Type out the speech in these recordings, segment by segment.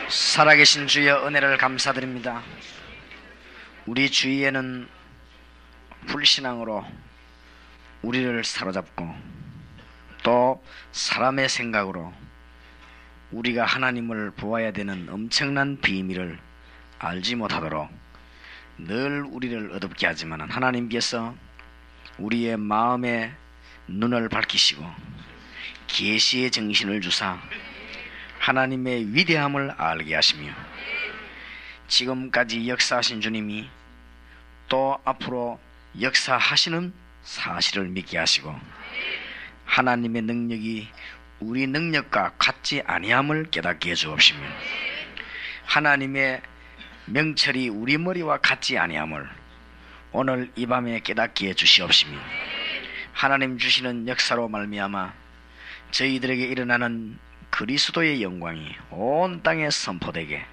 살아계신 주여 은혜를 감사드립니다. 우리 주위에는 불신앙으로 우리를 사로잡고 또 사람의 생각으로 우리가 하나님을 보아야 되는 엄청난 비밀을 알지 못하도록 늘 우리를 어둡게 하지만 하나님께서 우리의 마음의 눈을 밝히시고 계시의 정신을 주사 하나님의 위대함을 알게 하시며 지금까지 역사하신 주님이 또 앞으로 역사하시는 사실을 믿게 하시고 하나님의 능력이 우리 능력과 같지 아니함을 깨닫게 해 주옵시며 하나님의 명철이 우리 머리와 같지 아니함을 오늘 이 밤에 깨닫게 해 주시옵시며 하나님 주시는 역사로 말미암아 저희들에게 일어나는 그리스도의 영광이 온 땅에 선포되게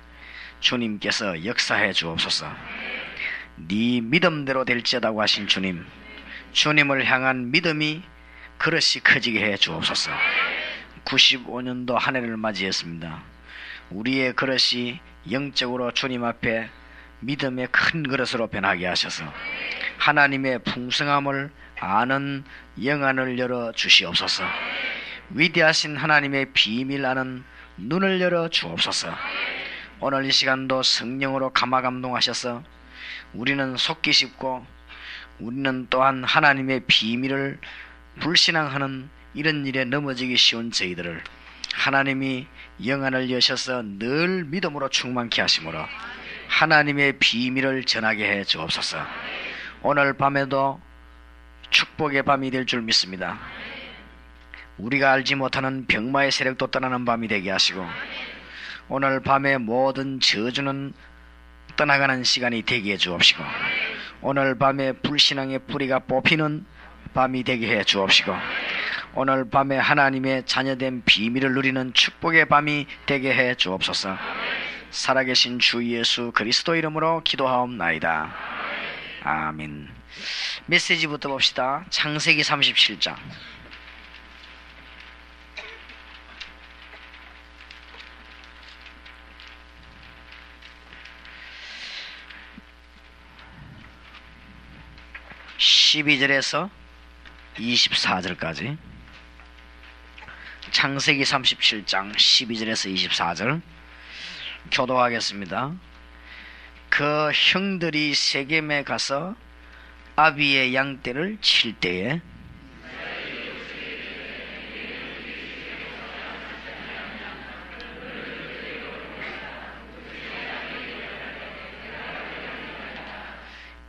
주님께서 역사해 주옵소서. 네 믿음대로 될지어다고 하신 주님, 주님을 향한 믿음이 그릇이 커지게 해 주옵소서. 95년도 한 해를 맞이했습니다. 우리의 그릇이 영적으로 주님 앞에 믿음의 큰 그릇으로 변하게 하셔서 하나님의 풍성함을 아는 영안을 열어 주시옵소서. 위대하신 하나님의 비밀 아는 눈을 열어 주옵소서. 오늘 이 시간도 성령으로 감화감동하셔서 우리는 속기 쉽고 우리는 또한 하나님의 비밀을 불신앙하는 이런 일에 넘어지기 쉬운 저희들을 하나님이 영안을 여셔서 늘 믿음으로 충만케 하심으로 하나님의 비밀을 전하게 해 주옵소서. 오늘 밤에도 축복의 밤이 될 줄 믿습니다. 우리가 알지 못하는 병마의 세력도 떠나는 밤이 되게 하시고 오늘 밤에 모든 저주는 떠나가는 시간이 되게 해 주옵시고 오늘 밤에 불신앙의 뿌리가 뽑히는 밤이 되게 해 주옵시고 오늘 밤에 하나님의 자녀된 비밀을 누리는 축복의 밤이 되게 해 주옵소서. 살아계신 주 예수 그리스도 이름으로 기도하옵나이다. 아멘. 메시지부터 봅시다. 창세기 37장. (12절에서) 24절까지 창세기 37장 12절에서 24절 교도하겠습니다. 그 형들이 세겜에 가서 아비의 양떼를 칠 때에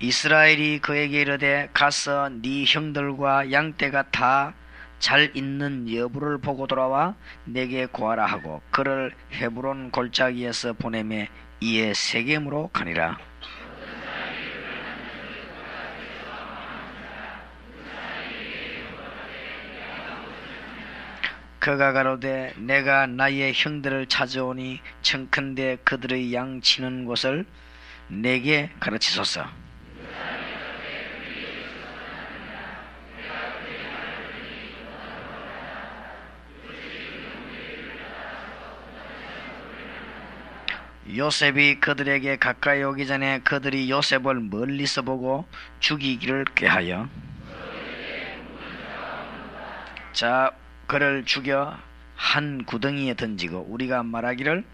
이스라엘이 그에게 이르되 가서 네 형들과 양떼가 다 잘 있는 여부를 보고 돌아와 내게 구하라 하고 그를 헤브론 골짜기에서 보내매 이에 세겜으로 가니라. 그가 가로되 내가 나의 형들을 찾아오니 청컨대 그들의 양 치는 곳을 내게 가르치소서. 요셉이 그들에게 가까이 오기 전에 그들이 요셉을 멀리서 보고 죽이기를 꾀하여 자 그를 죽여 한 구덩이에 던지고 우리가 말하기를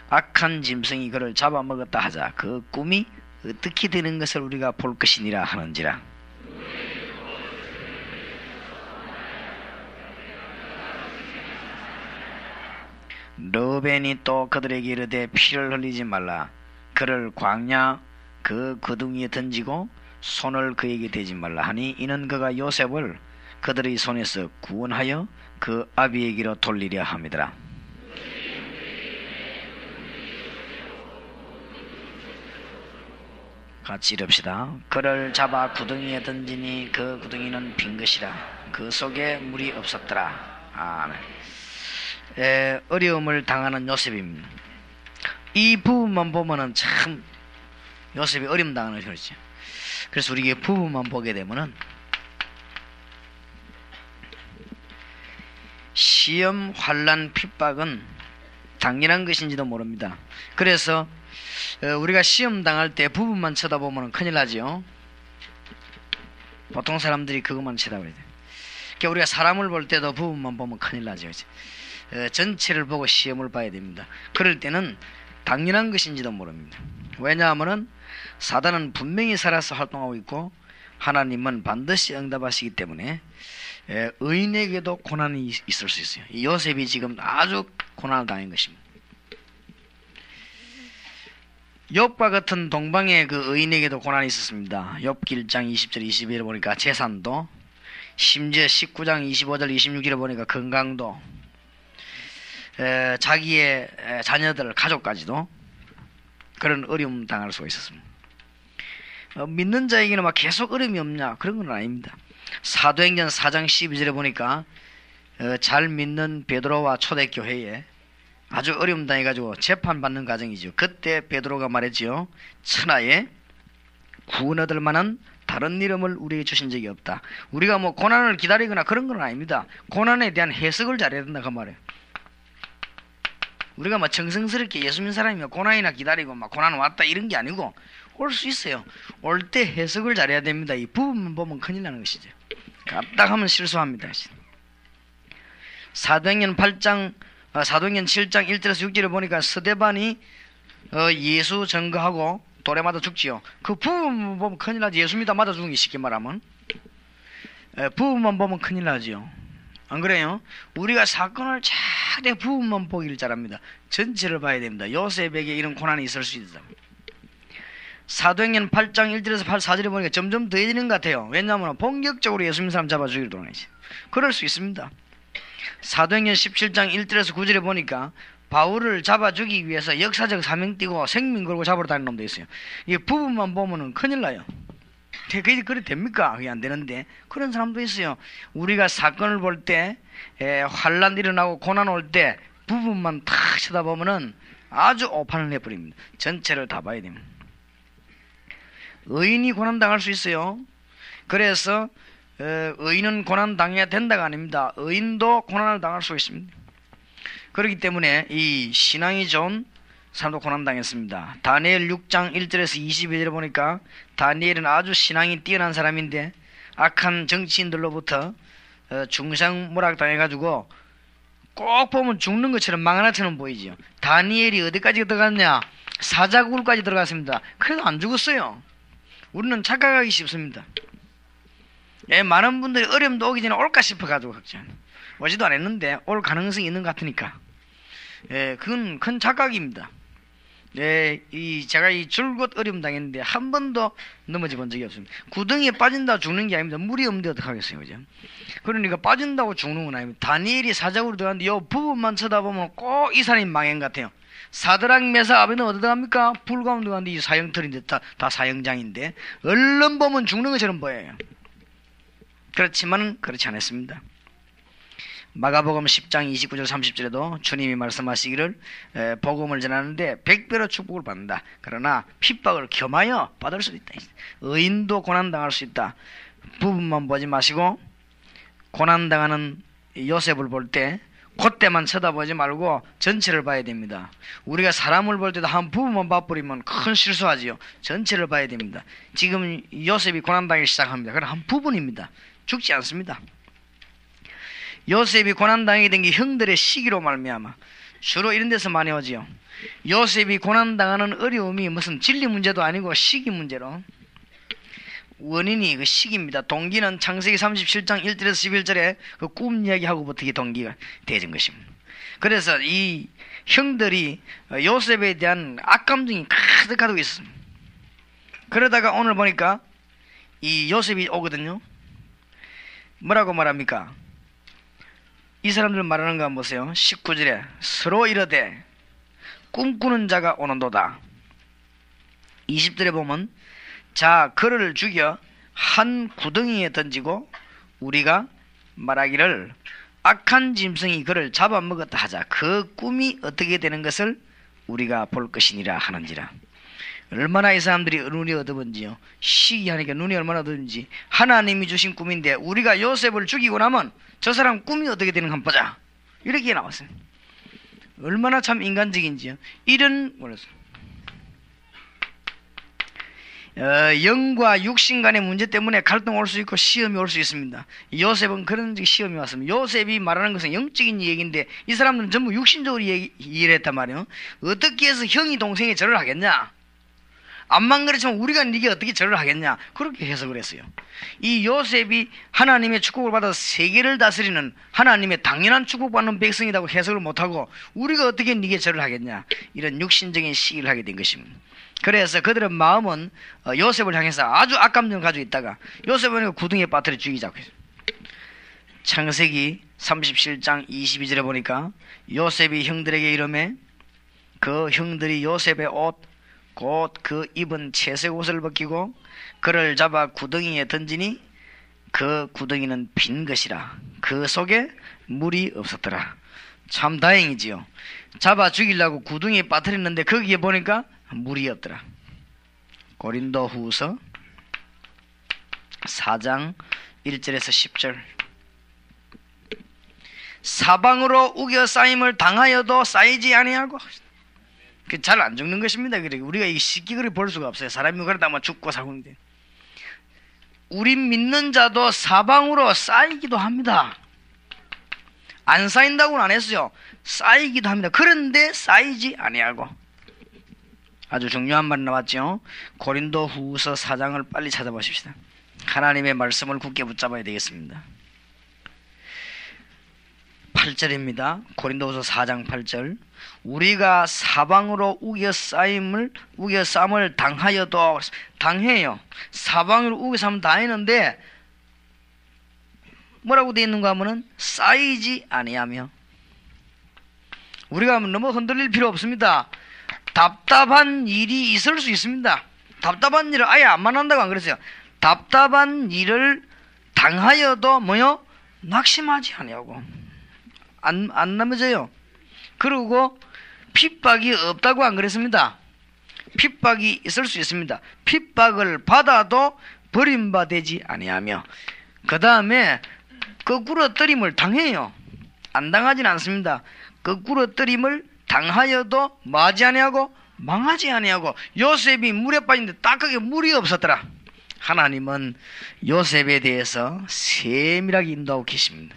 악한 짐승이 그를 잡아먹었다 하자. 그 꿈이 어떻게 되는 것을 우리가 볼 것이니라 하는지라. 르벤이 또 그들에게 이르되 피를 흘리지 말라. 그를 광야 그 구덩이에 던지고 손을 그에게 대지 말라 하니 이는 그가 요셉을 그들의 손에서 구원하여 그 아비에게로 돌리려 함이더라. 같이 읽읍시다. 그를 잡아 구덩이에 던지니 그 구덩이는 빈 것이라. 그 속에 물이 없었더라. 아멘. 어려움을 당하는 요셉입니다. 이 부분만 보면은 참 요셉이 어려움 당하는 것이죠. 그래서 우리 이 부분만 보게 되면은 시험, 환난, 핍박은 당연한 것인지도 모릅니다. 그래서 우리가 시험 당할 때 부분만 쳐다보면 큰일 나지요. 보통 사람들이 그것만 쳐다봐야 돼요. 그러니까 우리가 사람을 볼 때도 부분만 보면 큰일 나죠. 전체를 보고 시험을 봐야 됩니다. 그럴 때는 당연한 것인지도 모릅니다. 왜냐하면 사단은 분명히 살아서 활동하고 있고 하나님은 반드시 응답하시기 때문에 의인에게도 고난이 있을 수 있어요. 요셉이 지금 아주 고난을 당한 것입니다. 욥과 같은 동방의 그 의인에게도 고난이 있었습니다. 욥기 1장 20절 21절 보니까 재산도, 심지어 19장 25절 26절에 보니까 건강도, 자기의 자녀들 가족까지도 그런 어려움 당할 수가 있었습니다. 믿는 자에게는 막 계속 어려움이 없냐, 그런 건 아닙니다. 사도행전 4장 12절에 보니까 잘 믿는 베드로와 초대교회에 아주 어려움 당해가지고 재판받는 과정이죠. 그때 베드로가 말했지요. 천하에 구원 얻을 만한 다른 이름을 우리에게 주신 적이 없다. 우리가 뭐 고난을 기다리거나 그런 건 아닙니다. 고난에 대한 해석을 잘해야 된다 그 말이에요. 우리가 뭐 정성스럽게 예수 믿는 사람이면 고난이나 기다리고 막 고난 왔다 이런 게 아니고 올 수 있어요. 올 때 해석을 잘해야 됩니다. 이 부분만 보면 큰일 나는 것이죠. 까딱하면 실수합니다. 사도행전 7장 1절에서 6절에 보니까 스데반이 예수 증거하고 돌에 맞아 죽지요. 그 부분만 보면 큰일 나지. 예수 믿다 맞아 죽은 게 쉽게 말하면 부분만 보면 큰일 나지요. 안 그래요? 우리가 사건을 차대 부분만 보기를 잘합니다. 전체를 봐야 됩니다. 요셉에게 이런 고난이 있을 수 있다. 사도행전 8장 1절에서 4절에 보니까 점점 더해지는 것 같아요. 왜냐하면 본격적으로 예수 믿는 사람 잡아 죽이려 도나지. 그럴 수 있습니다. 사도행전 17장 1절에서 9절에 보니까 바울을 잡아 죽이기 위해서 역사적 사명 띠고 생명 걸고 잡으러 다니는 놈도 있어요. 이 부분만 보면은 큰일 나요. 그게 그래 됩니까? 그게 안 되는데 그런 사람도 있어요. 우리가 사건을 볼 때 환난 일어나고 고난 올 때 부분만 탁 쳐다보면은 아주 오판을 해버립니다. 전체를 다 봐야 됩니다. 의인이 고난 당할 수 있어요. 그래서 의인은 고난 당해야 된다가 아닙니다. 의인도 고난을 당할 수 있습니다. 그렇기 때문에 이 신앙이 좋은 사람도 고난 당했습니다. 다니엘 6장 1절에서 22절에 보니까 다니엘은 아주 신앙이 뛰어난 사람인데 악한 정치인들로부터 중상모략 당해가지고 꼭 보면 죽는 것처럼 망하나처럼 보이지요. 다니엘이 어디까지 들어갔냐? 사자굴까지 들어갔습니다. 그래도 안 죽었어요. 우리는 착각하기 쉽습니다. 많은 분들이 어려움도 오기 전에 올까 싶어가지고 걱정. 오지도 않았는데 올 가능성이 있는 것 같으니까. 그건 큰 착각입니다. 제가 이 줄곧 어려움 당했는데 한 번도 넘어져 본 적이 없습니다. 구덩이에 빠진다고 죽는 게 아닙니다. 물이 없는데 어떡하겠어요, 그죠? 그러니까 빠진다고 죽는 건 아닙니다. 다니엘이 사자굴로 들어갔는데 이 부분만 쳐다보면 꼭 이 사람이 망한 것 같아요. 사드락 메삭 아벤노 어디 들어갑니까? 불 가운데 들어갔는데 이 사형털인데 다 사형장인데 얼른 보면 죽는 것처럼 보여요. 그렇지만 그렇지 않았습니다. 마가복음 10장 29절 30절에도 주님이 말씀하시기를 복음을 전하는데 100배로 축복을 받는다. 그러나 핍박을 겸하여 받을 수 있다. 의인도 고난당할 수 있다. 부분만 보지 마시고 고난당하는 요셉을 볼 때 그때만 쳐다보지 말고 전체를 봐야 됩니다. 우리가 사람을 볼 때도 한 부분만 봐버리면 큰 실수하지요. 전체를 봐야 됩니다. 지금 요셉이 고난당하기 시작합니다. 그건 한 부분입니다. 죽지 않습니다. 요셉이 고난당하게 된 게 형들의 시기로 말미암아 주로 이런 데서 많이 오지요. 요셉이 고난당하는 어려움이 무슨 진리 문제도 아니고 시기 문제로 원인이 그 시기입니다. 동기는 창세기 37장 1절에서 11절에 그 꿈 이야기하고부터 이 동기가 되어진 것입니다. 그래서 이 형들이 요셉에 대한 악감정이 가득하고 있습니다. 그러다가 오늘 보니까 이 요셉이 오거든요. 뭐라고 말합니까? 이 사람들 말하는 거 한번 보세요. 19절에 서로 이르되 꿈꾸는 자가 오는도다. 20절에 보면 자 그를 죽여 한 구덩이에 던지고 우리가 말하기를 악한 짐승이 그를 잡아먹었다 하자. 그 꿈이 어떻게 되는 것을 우리가 볼 것이니라 하는지라. 얼마나 이 사람들이 눈이 어두운지요. 시기하니까 눈이 얼마나 어두운지. 하나님이 주신 꿈인데 우리가 요셉을 죽이고 나면 저 사람 꿈이 어떻게 되는 가 한번 보자. 이렇게 나왔어요. 얼마나 참 인간적인지요. 이런 뭐라서 영과 육신 간의 문제 때문에 갈등 올 수 있고 시험이 올 수 있습니다. 요셉은 그런 시험이 왔습니다. 요셉이 말하는 것은 영적인 얘기인데 이 사람들은 전부 육신적으로 이해를 했단 말이에요. 어떻게 해서 형이 동생이 절을 하겠냐? 암만 그렇지만 우리가 네게 어떻게 절을 하겠냐? 그렇게 해석을 했어요. 이 요셉이 하나님의 축복을 받아서 세계를 다스리는 하나님의 당연한 축복받는 백성이라고 해석을 못하고 우리가 어떻게 네게 절을 하겠냐? 이런 육신적인 시기를 하게 된 것입니다. 그래서 그들의 마음은 요셉을 향해서 아주 악감정을 가지고 있다가 요셉은 구덩이에 빠뜨려 죽이자고 했어요. 창세기 37장 22절에 보니까 요셉이 형들에게 이르매 그 형들이 요셉의 옷 곧 그 입은 채색 옷을 벗기고 그를 잡아 구덩이에 던지니 그 구덩이는 빈 것이라 그 속에 물이 없었더라. 참 다행이지요. 잡아 죽이려고 구덩이에 빠뜨렸는데 거기에 보니까 물이 없더라. 고린도 후서 4장 1절에서 10절 사방으로 우겨 쌓임을 당하여도 쌓이지 아니하고 잘 안 죽는 것입니다. 우리가 이 쉽게 그리 볼 수가 없어요. 사람이 그러다 뭐 죽고 사고인데 우리 믿는 자도 사방으로 쌓이기도 합니다. 안 쌓인다고는 안 했어요. 쌓이기도 합니다. 그런데 쌓이지 아니하고 아주 중요한 말이 나왔죠. 고린도 후서 4장을 빨리 찾아보십시다. 하나님의 말씀을 굳게 붙잡아야 되겠습니다. 8절입니다. 고린도후서 4장 8절 우리가 사방으로 우겨 쌓임을 당하여도 당해요. 사방으로 우겨 쌓임을 당했는데 뭐라고 되어 있는가 하면은 쌓이지 아니하며 우리가 너무 흔들릴 필요 없습니다. 답답한 일이 있을 수 있습니다. 답답한 일을 아예 안 만난다고 안 그랬어요. 답답한 일을 당하여도 뭐요? 낙심하지 아니하고 안 넘어져요. 그리고 핍박이 없다고 안 그랬습니다. 핍박이 있을 수 있습니다. 핍박을 받아도 버림받지 아니하며 그 다음에 거꾸로 뜨림을 당해요. 안 당하진 않습니다. 거꾸로 뜨림을 당하여도 뭐하지 아니하고 망하지 아니하고 요셉이 물에 빠진데 딱하게 물이 없었더라. 하나님은 요셉에 대해서 세밀하게 인도하고 계십니다.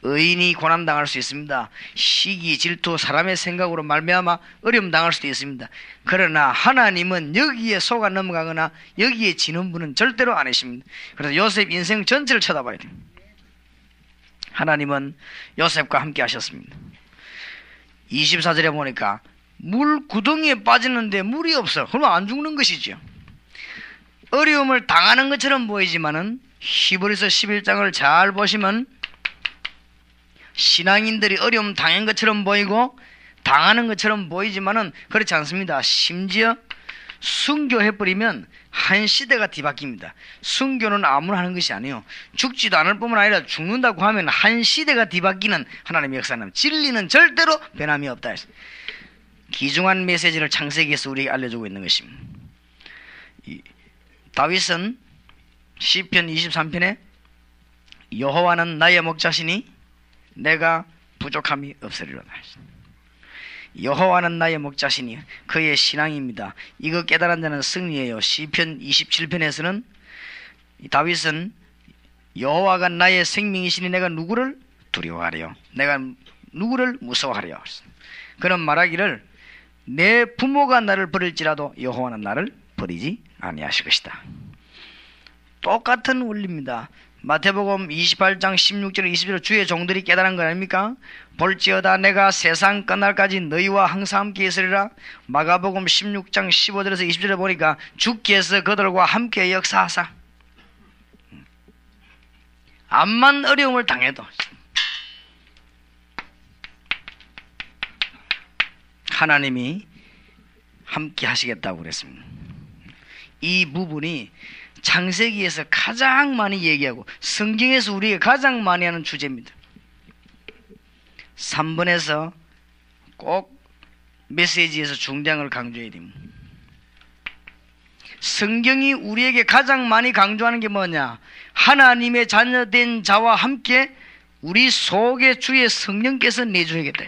의인이 고난당할 수 있습니다. 시기, 질투, 사람의 생각으로 말미암아 어려움 당할 수도 있습니다. 그러나 하나님은 여기에 속아 넘어가거나 여기에 지는 분은 절대로 아니십니다. 그래서 요셉 인생 전체를 쳐다봐야 됩니다. 하나님은 요셉과 함께 하셨습니다. 24절에 보니까 물 구덩이에 빠지는데 물이 없어. 그러면 안 죽는 것이죠. 어려움을 당하는 것처럼 보이지만은 히브리서 11장을 잘 보시면 신앙인들이 어려움 당한 것처럼 보이고 당하는 것처럼 보이지만은 그렇지 않습니다. 심지어 순교해버리면 한 시대가 뒤바뀝니다. 순교는 아무나 하는 것이 아니에요. 죽지도 않을 뿐만 아니라 죽는다고 하면 한 시대가 뒤바뀌는 하나님의 역사는 진리는 절대로 변함이 없다. 귀중한 메시지를 창세기에서 우리에게 알려주고 있는 것입니다. 다윗은 시편 23편에 여호와는 나의 목자시니 내가 부족함이 없으리로다. 여호와는 나의 목자시니 그의 신앙입니다. 이거 깨달은 자는 승리예요. 시편 27편에서는 다윗은 여호와가 나의 생명이시니 내가 누구를 두려워하리요 내가 누구를 무서워하리요 그런 말하기를 내 부모가 나를 버릴지라도 여호와는 나를 버리지 아니하실 것이다. 똑같은 원리입니다. 마태복음 28장 16절 20절 주의 종들이 깨달은 거 아닙니까? 볼지어다 내가 세상 끝날까지 너희와 항상 함께 있으리라. 마가복음 16장 15절에서 20절에 보니까 주께서 그들과 함께 역사하사 암만 어려움을 당해도 하나님이 함께 하시겠다고 그랬습니다. 이 부분이 창세기에서 가장 많이 얘기하고 성경에서 우리가 가장 많이 하는 주제입니다. 3번에서 꼭 메시지에서 중대한 강조해야 됩니다. 성경이 우리에게 가장 많이 강조하는 게 뭐냐? 하나님의 자녀된 자와 함께 우리 속에 주의 성령께서 내주셔야겠다.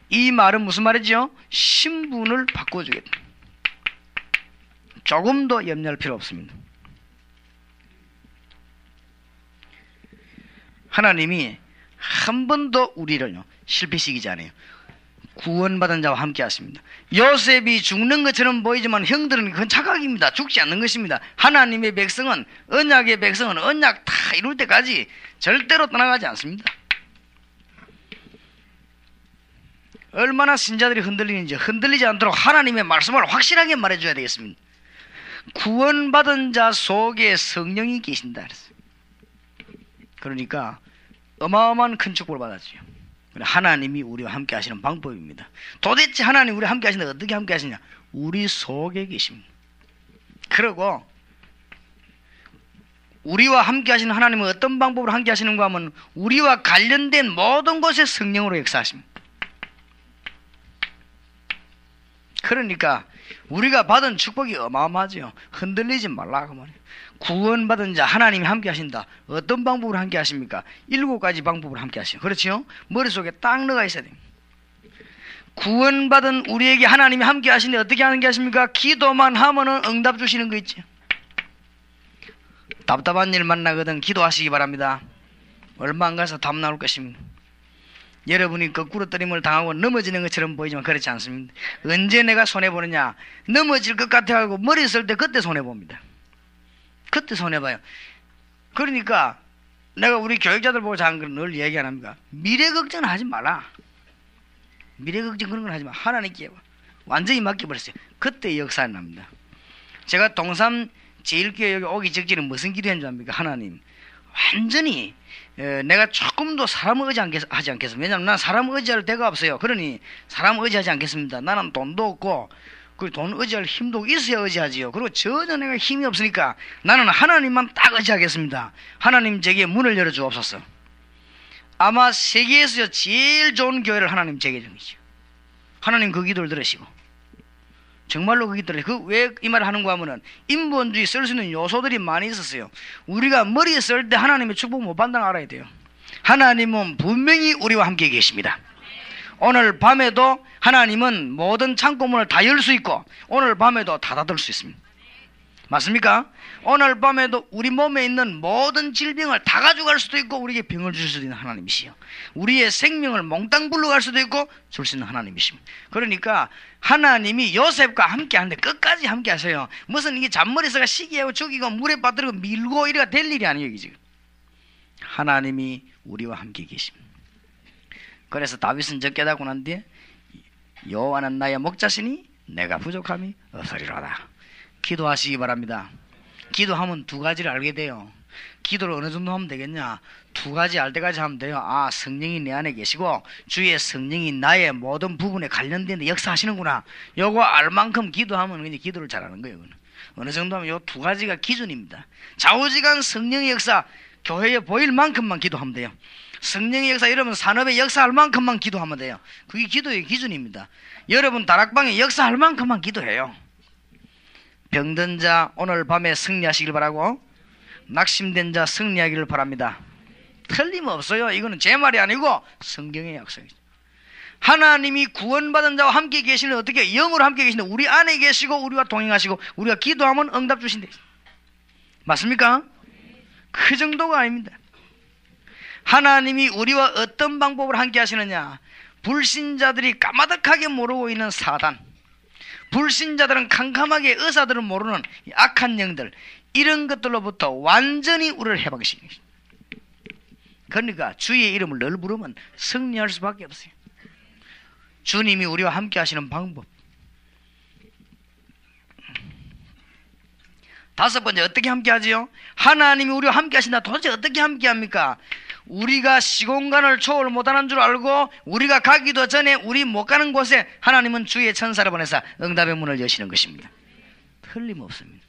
이 말은 무슨 말이죠? 신분을 바꿔주겠다. 조금 더 염려할 필요 없습니다. 하나님이 한 번도 우리를요 실패시키지 않아요. 구원받은 자와 함께 하십니다. 요셉이 죽는 것처럼 보이지만 형들은 그건 착각입니다. 죽지 않는 것입니다. 하나님의 백성은, 언약의 백성은 언약 다 이룰 때까지 절대로 떠나가지 않습니다. 얼마나 신자들이 흔들리는지 흔들리지 않도록 하나님의 말씀을 확실하게 말해줘야 되겠습니다. 구원받은 자 속에 성령이 계신다 그랬어요. 그러니까 어마어마한 큰 축복을 받았죠. 하나님이 우리와 함께 하시는 방법입니다. 도대체 하나님 우리와 함께 하시는데 어떻게 함께 하시냐? 우리 속에 계십니다. 그리고 우리와 함께 하시는 하나님은 어떤 방법으로 함께 하시는가 하면 우리와 관련된 모든 곳에 성령으로 역사하십니다. 그러니까 우리가 받은 축복이 어마어마하죠. 흔들리지 말라 그 말이에요. 구원받은 자 하나님이 함께 하신다. 어떤 방법으로 함께 하십니까? 7가지 방법으로 함께 하시죠. 그렇죠? 머릿속에 딱 넣어가 있어야 됩니다. 구원받은 우리에게 하나님이 함께 하시는데 어떻게 함께 하십니까? 기도만 하면은 응답 주시는 거 있죠. 답답한 일 만나거든 기도하시기 바랍니다. 얼마 안 가서 답 나올 것입니다. 여러분이 거꾸로 떨림을 당하고 넘어지는 것처럼 보이지만 그렇지 않습니다. 언제 내가 손해보느냐? 넘어질 것 같아가지고 머리 쓸 때 그때 손해봅니다. 그때 손해봐요. 그러니까 내가 우리 교육자들 보고 자는 걸 늘 얘기 안 합니까? 미래 걱정은 하지 마라. 미래 걱정 그런 건 하지 마. 하나님께 완전히 맡겨버렸어요. 그때 역사가 납니다. 제가 동삼 제1교회 여기 오기 직전에 무슨 기도한 줄 압니까? 하나님 완전히 내가 조금도 사람을 의지하지 않겠습니다. 왜냐하면 난 사람을 의지할 데가 없어요. 그러니 사람을 의지하지 않겠습니다. 나는 돈도 없고 그 돈 의지할 힘도 있어야 의지하지요. 그리고 전혀 내가 힘이 없으니까 나는 하나님만 딱 의지하겠습니다. 하나님 제게 문을 열어주옵소서. 아마 세계에서 제일 좋은 교회를 하나님 제게 정이죠. 하나님 그 기도를 들으시고 정말로 그 기도를 왜 이 말을 하는가 하면은 인본주의 쓸 수 있는 요소들이 많이 있었어요. 우리가 머리에 쓸 때 하나님의 축복 못 받는 걸 알아야 돼요. 하나님은 분명히 우리와 함께 계십니다. 오늘 밤에도 하나님은 모든 창고문을 다 열 수 있고 오늘 밤에도 다 닫을 수 있습니다. 맞습니까? 오늘 밤에도 우리 몸에 있는 모든 질병을 다 가져갈 수도 있고 우리에게 병을 주실 수도 있는 하나님이시요. 우리의 생명을 몽땅 불러갈 수도 있고 줄 수 있는 하나님이십니다. 그러니까 하나님이 요셉과 함께 하는데 끝까지 함께 하세요. 무슨 이게 잔머리서가 시기하고 죽이고 물에 빠뜨리고 밀고 이래가 될 일이 아니에요. 이게 지금 하나님이 우리와 함께 계십니다. 그래서 다윗은 저 깨닫고 난 뒤에 여호와는 나의 목자시니 내가 부족함이 없으리로다. 기도하시기 바랍니다. 기도하면 2가지를 알게 돼요. 기도를 어느 정도 하면 되겠냐? 2가지 알 때까지 하면 돼요. 아, 성령이 내 안에 계시고 주의 성령이 나의 모든 부분에 관련된 데 역사하시는구나. 요거 알 만큼 기도하면 그냥 기도를 잘하는 거예요. 어느 정도 하면 요 2가지가 기준입니다. 좌우지간 성령의 역사 교회에 보일 만큼만 기도하면 돼요. 성령의 역사 여러분 산업에 역사할 만큼만 기도하면 돼요. 그게 기도의 기준입니다. 여러분 다락방에 역사할 만큼만 기도해요. 병든 자 오늘 밤에 승리하시길 바라고 낙심된 자 승리하기를 바랍니다. 틀림없어요. 이거는 제 말이 아니고 성경의 약속이죠. 하나님이 구원받은 자와 함께 계시는 어떻게 영으로 함께 계시는데 우리 안에 계시고 우리와 동행하시고 우리가 기도하면 응답 주신대. 맞습니까? 그 정도가 아닙니다. 하나님이 우리와 어떤 방법으로 함께 하시느냐? 불신자들이 까마득하게 모르고 있는 사단, 불신자들은 캄캄하게 의사들은 모르는 악한 영들, 이런 것들로부터 완전히 우리를 해방시키는 것입니다. 그러니까 주의 이름을 늘 부르면 승리할 수밖에 없어요. 주님이 우리와 함께 하시는 방법. 5번째 어떻게 함께 하지요? 하나님이 우리와 함께 하신다. 도대체 어떻게 함께 합니까? 우리가 시공간을 초월 못하는 줄 알고 우리가 가기도 전에 우리 못 가는 곳에 하나님은 주의 천사를 보내서 응답의 문을 여시는 것입니다. 틀림없습니다.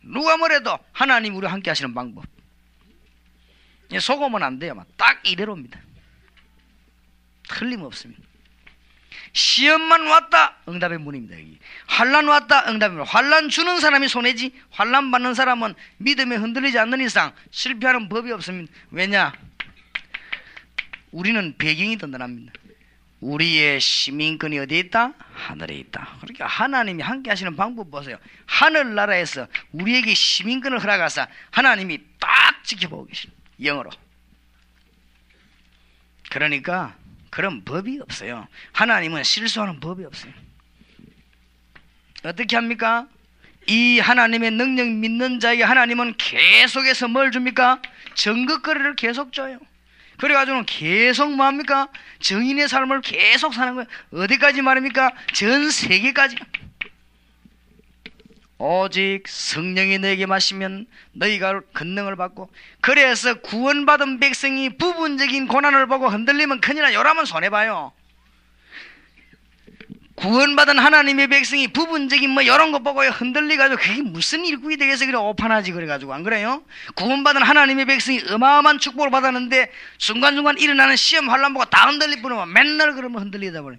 누가 뭐래도 하나님 우리와 함께 하시는 방법. 속으면 안 돼요. 딱 이대로입니다. 틀림없습니다. 시험만 왔다 응답의 문입니다. 여기. 환난 왔다 응답의 문. 환난 주는 사람이 손해지 환난 받는 사람은 믿음에 흔들리지 않는 이상 실패하는 법이 없습니다. 왜냐? 우리는 배경이 든든합니다. 우리의 시민권이 어디에 있다? 하늘에 있다. 그러니까 하나님이 함께 하시는 방법 보세요. 하늘나라에서 우리에게 시민권을 허락하사 하나님이 딱 지켜보고 계십니다. 영으로. 그러니까 그런 법이 없어요. 하나님은 실수하는 법이 없어요. 어떻게 합니까? 이 하나님의 능력 믿는 자에게 하나님은 계속해서 뭘 줍니까? 정극거리를 계속 줘요. 그래가지고는 계속 뭐합니까? 정인의 삶을 계속 사는 거예요. 어디까지 말입니까? 전 세계까지. 오직 성령이 너에게 마시면 너희가 권능을 받고, 그래서 구원받은 백성이 부분적인 고난을 보고 흔들리면 큰일 나요. 요라면 손해봐요. 구원받은 하나님의 백성이 부분적인 뭐 이런 거 보고 흔들리가지고 그게 무슨 일꾼이 되겠어. 그래 오판하지. 그래가지고 안 그래요? 구원받은 하나님의 백성이 어마어마한 축복을 받았는데 순간순간 일어나는 시험 환난 보고 다 흔들릴 뿐이면 맨날 그러면 흔들리다 보니,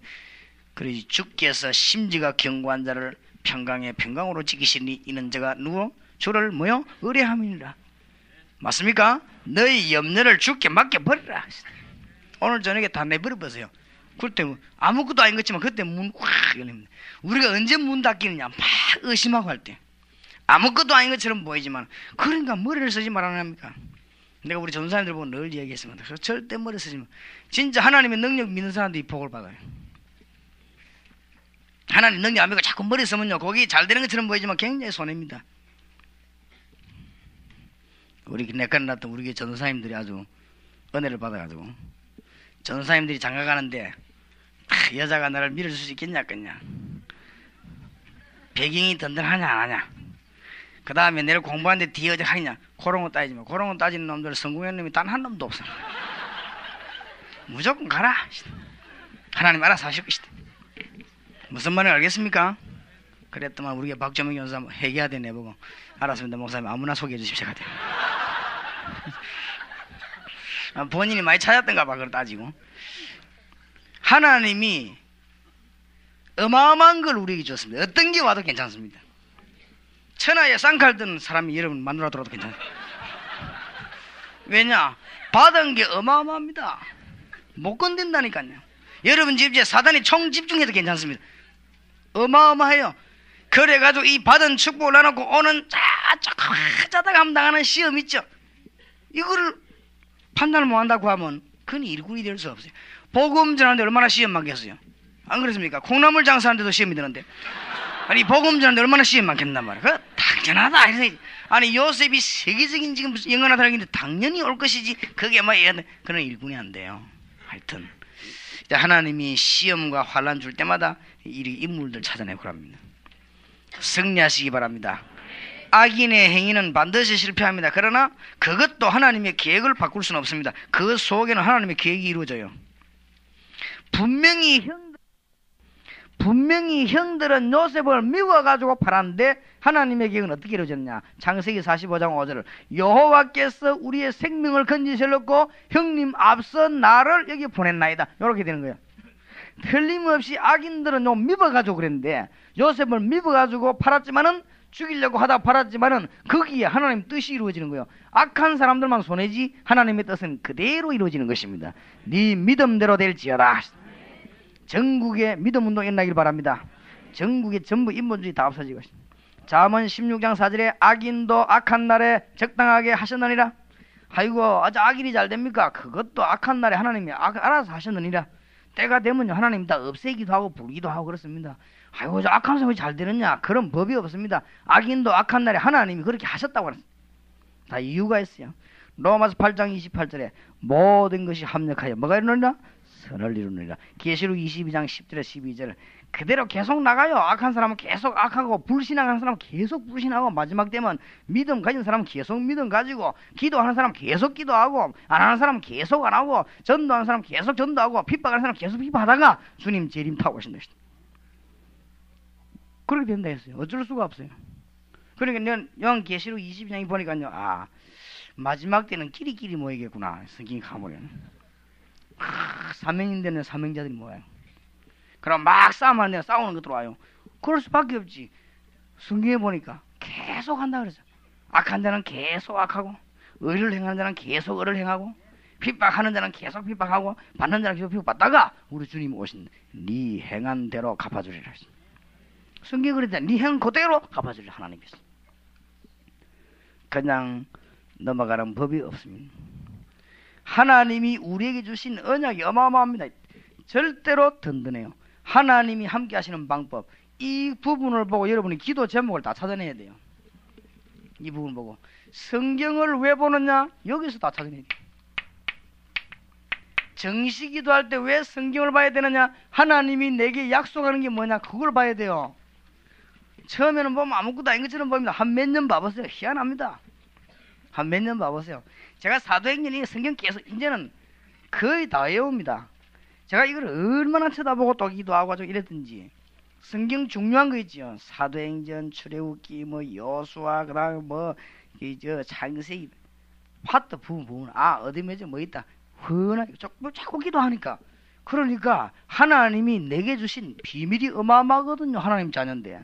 그러지 주께서 심지가 견고한 자를 평강에 평강으로 지키시니 이는 자가 누워 주를 뭐요? 의뢰함이니라. 맞습니까? 너희 염려를 주께 맡겨버리라. 오늘 저녁에 다 내버려 보세요. 그때 아무것도 아닌 것지만 그때 문 확 열립니다. 우리가 언제 문 닫기느냐 막 의심하고 할 때 아무것도 아닌 것처럼 보이지만, 그러니까 머리를 쓰지 말아야 합니까? 내가 우리 전사님들 보고 늘 이야기했습니다. 그래서 절대 머리 쓰지 마. 진짜 하나님의 능력 믿는 사람들이 복을 받아요. 하나님 능력 안 믿고 자꾸 머리 쓰면요 거기 잘 되는 것처럼 보이지만 굉장히 손해입니다. 우리 내건 났던 우리 교회 전사님들이 아주 은혜를 받아가지고 전사님들이 장가 가는데 여자가 나를 밀어줄 수 있겠냐 겠냐, 배경이 든든하냐 안 하냐, 그 다음에 내일 공부하는데 뒤에 어디 하냐, 그런 거 따지지 마. 그런 거 따지는 놈들 성공한 놈이 단 한 놈도 없어. 무조건 가라. 하나님 알아서 하실 것이다. 무슨 말인지 알겠습니까? 그랬더만 우리가 박정민 교사 회개하대 내보고, 알았습니다 목사님 아무나 소개해 주십시오. 본인이 많이 찾았던가 봐. 그걸 따지고 하나님이 어마어마한 걸 우리에게 줬습니다. 어떤 게 와도 괜찮습니다. 천하에 쌍칼 든 사람이 여러분 마누라 들어도 괜찮아요. 왜냐? 받은 게 어마어마합니다. 못 건든다니까요. 여러분 집에 사단이 총 집중해도 괜찮습니다. 어마어마해요. 그래가지고 이 받은 축복을 나눠놓고 오는 짜다가 감당하는 시험 있죠. 이거를 판단을 못한다고 하면 그건 일꾼이 될 수 없어요. 복음 전하는데 얼마나 시험 많겠어요? 안 그렇습니까? 콩나물 장사하는데도 시험이 드는데, 아니 복음 전하는데 얼마나 시험 많겠단 말이야. 그거 당연하다. 아니 요셉이 세계적인 지금 영원한 사람인데 당연히 올 것이지. 그게 뭐 그런 일꾼이 안 돼요. 하여튼 하나님이 시험과 환난 줄 때마다 이 인물들 찾아내고 그럽니다. 승리하시기 바랍니다. 악인의 행위는 반드시 실패합니다. 그러나 그것도 하나님의 계획을 바꿀 수는 없습니다. 그 속에는 하나님의 계획이 이루어져요. 분명히 형들은 요셉을 미워가지고 팔았는데 하나님의 계획은 어떻게 이루어졌냐? 창세기 45장 5절을 여호와께서 우리의 생명을 건지실렸고 형님 앞서 나를 여기 보냈나이다. 이렇게 되는 거예요. 틀림없이 악인들은 좀 미워가지고 그랬는데, 요셉을 미워가지고 팔았지만은, 죽이려고 하다 팔았지만은 거기에 하나님 뜻이 이루어지는 거예요. 악한 사람들만 손해지 하나님의 뜻은 그대로 이루어지는 것입니다. 네 믿음대로 될지어다. 전국에 믿음 운동 일어나길 바랍니다. 전국에 전부 인본주의 다 없어지고. 잠언 16장 4절에 악인도 악한 날에 적당하게 하셨느니라. 아이고 아주 악일이 잘 됩니까? 그것도 악한 날에 하나님이 알아서 하셨느니라. 때가 되면요 하나님 다 없애기도 하고 부기도 하고 그렇습니다. 아이고 저 악한 사람이 잘 되느냐? 그런 법이 없습니다. 악인도 악한 날에 하나님이 그렇게 하셨다고 그랬어요. 다 이유가 있어요. 로마서 8장 28절에 모든 것이 합력하여 뭐가 이루느니라? 선을 이루느니라. 계시록 22장 10절에 12절 그대로 계속 나가요. 악한 사람은 계속 악하고 불신하는 사람은 계속 불신하고, 마지막 되면 믿음 가진 사람은 계속 믿음 가지고, 기도하는 사람은 계속 기도하고, 안 하는 사람은 계속 안 하고, 전도하는 사람은 계속 전도하고, 핍박하는 사람은 계속 핍박하다가 주님 재림 타고 오신다. 그렇게 된다 했어요. 어쩔 수가 없어요. 그러니까 영 계시록 22장이 보니까요, 마지막 때는 끼리끼리 모이겠구나. 성경이 가보면 사명인되는 사명자들이 모여요. 그럼 막 싸움하는데 싸우는 거 들어와요. 그럴 수밖에 없지. 성경에 보니까 계속 한다 그러죠. 악한 자는 계속 악하고, 의를 행하는 자는 계속 의를 행하고, 핍박하는 자는 계속 핍박하고 받는 자는 계속 핍박받다가 우리 주님 오신 네 행한 대로 갚아주리라. 성경이 그랬잖아. 네 행 그대로 갚아주리라 하나님께서. 그냥 넘어가는 법이 없습니다. 하나님이 우리에게 주신 언약이 어마어마합니다. 절대로 든든해요. 하나님이 함께 하시는 방법, 이 부분을 보고 여러분이 기도 제목을 다 찾아내야 돼요. 이 부분 보고 성경을 왜 보느냐? 여기서 다 찾아내야 돼요. 정시기도 할 때 왜 성경을 봐야 되느냐? 하나님이 내게 약속하는 게 뭐냐? 그걸 봐야 돼요. 처음에는 보면 아무것도 아닌 것처럼 보입니다. 한 몇 년 봐보세요. 희한합니다. 한 몇 년 봐보세요. 제가 사도행전이 성경 계속 이제는 거의 다 외웁니다. 제가 이걸 얼마나 쳐다보고 또 기도하고 좀 이랬든지. 성경 중요한 거 있죠. 사도행전, 출애굽기, 뭐 여수아, 그다음에 뭐 창세기, 파트 부분 어디 뭐지 뭐 있다. 흔하게 자꾸 기도하니까. 그러니까 하나님이 내게 주신 비밀이 어마어마하거든요. 하나님 자녀인데.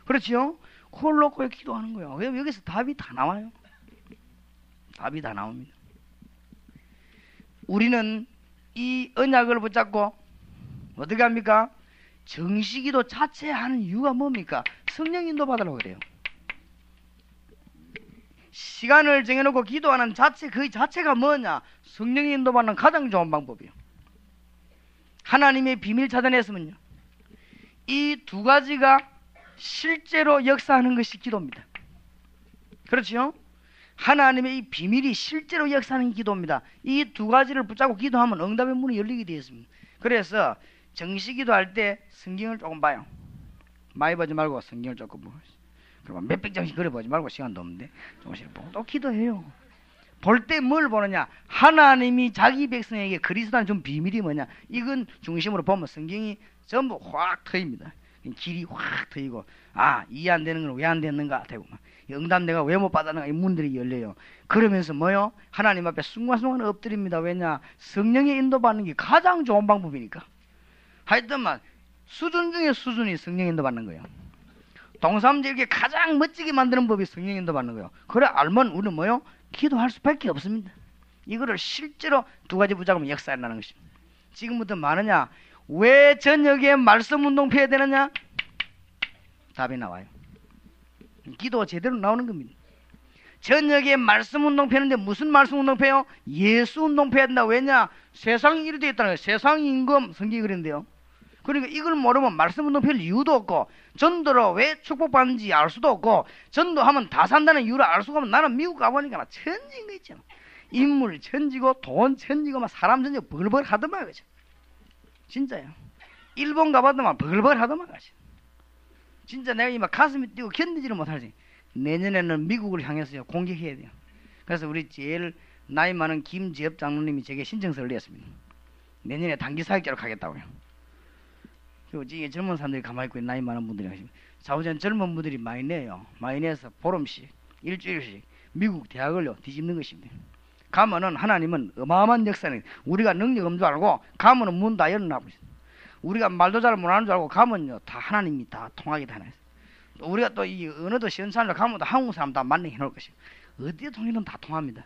그렇지요? 그걸 놓고 기도하는 거예요. 왜 여기서 답이 다 나와요? 답이 다 나옵니다. 우리는 이 언약을 붙잡고 어떻게 합니까? 정시기도 자체 하는 이유가 뭡니까? 성령 인도 받으려고 그래요. 시간을 정해놓고 기도하는 자체, 그 자체가 뭐냐? 성령 인도 받는 가장 좋은 방법이에요. 하나님의 비밀 찾아냈으면요, 이 두 가지가 실제로 역사하는 것이 기도입니다. 그렇죠? 하나님의 이 비밀이 실제로 역사하는 기도입니다. 이 두 가지를 붙잡고 기도하면 응답의 문이 열리게 되어 있습니다. 그래서 정시기도 할 때 성경을 조금 봐요. 많이 보지 말고 성경을 조금 보고, 그러면 몇백 장씩 그래 보지 말고, 시간도 없는데 조금씩 보고 또 기도해요. 볼 때 뭘 보느냐? 하나님이 자기 백성에게 그리스도는 좀 비밀이 뭐냐? 이건 중심으로 보면 성경이 전부 확 트입니다. 길이 확 트이고, 이해 안 되는 건 왜 안 됐는가 되고, 응답 내가 왜 못 받았는가, 이 문들이 열려요. 그러면서 뭐요? 하나님 앞에 순간순간 엎드립니다. 왜냐? 성령의 인도받는 게 가장 좋은 방법이니까. 하여튼만 수준 중에 수준이 성령 인도받는 거예요. 동사무제 이렇게 가장 멋지게 만드는 법이 성령 인도받는 거예요. 그래 알면 우리는 뭐요? 기도할 수밖에 없습니다. 이거를 실제로 두 가지 붙잡으면 역사에 나는 것입니다. 지금부터 많으냐? 왜 저녁에 말씀 운동 펴야 되느냐? 답이 나와요. 기도가 제대로 나오는 겁니다. 저녁에 말씀 운동 펴는데 무슨 말씀 운동 펴요? 예수 운동 펴야 된다. 왜냐? 세상이 이렇게 되어 있다는 거예요. 세상 임금 성경이 그랬는데요. 그러니까 이걸 모르면 말씀 운동 펼 이유도 없고, 전도로 왜 축복받는지 알 수도 없고, 전도하면 다 산다는 이유를 알 수가 없고, 나는 미국 가보니까 천지인 거 있잖아. 인물 천지고 돈 천지고 막 사람 천지고 벌벌 하더만. 그죠? 진짜요. 일본 가봤더만 벌벌 하더만. 그죠? 진짜 내가 이막 가슴이 뛰고 견디지를 못하지. 내년에는 미국을 향해서 공격해야 돼요. 그래서 우리 제일 나이 많은 김지엽 장로님이 제게 신청서를 냈습니다. 내년에 단기 사역자로 가겠다고요. 그리고 젊은 사람들이 가만히 있고 나이 많은 분들이 하십니다. 좌우전 젊은 분들이 많이 내요. 많이 내서 보름씩, 일주일씩 미국 대학을요 뒤집는 것입니다. 가면은 하나님은 어마어마한 역사는, 우리가 능력 없는 줄 알고 가면은 문 다 열어놔 보세요. 우리가 말도 잘 못하는 줄 알고 가면요 다 하나님이 다 통하게 다 해요. 우리가 또 이 언어도 시원찮으려 가면 또 한국 사람 다 만나게 해놓을 것이에요. 어디에 통일은 다 통합니다.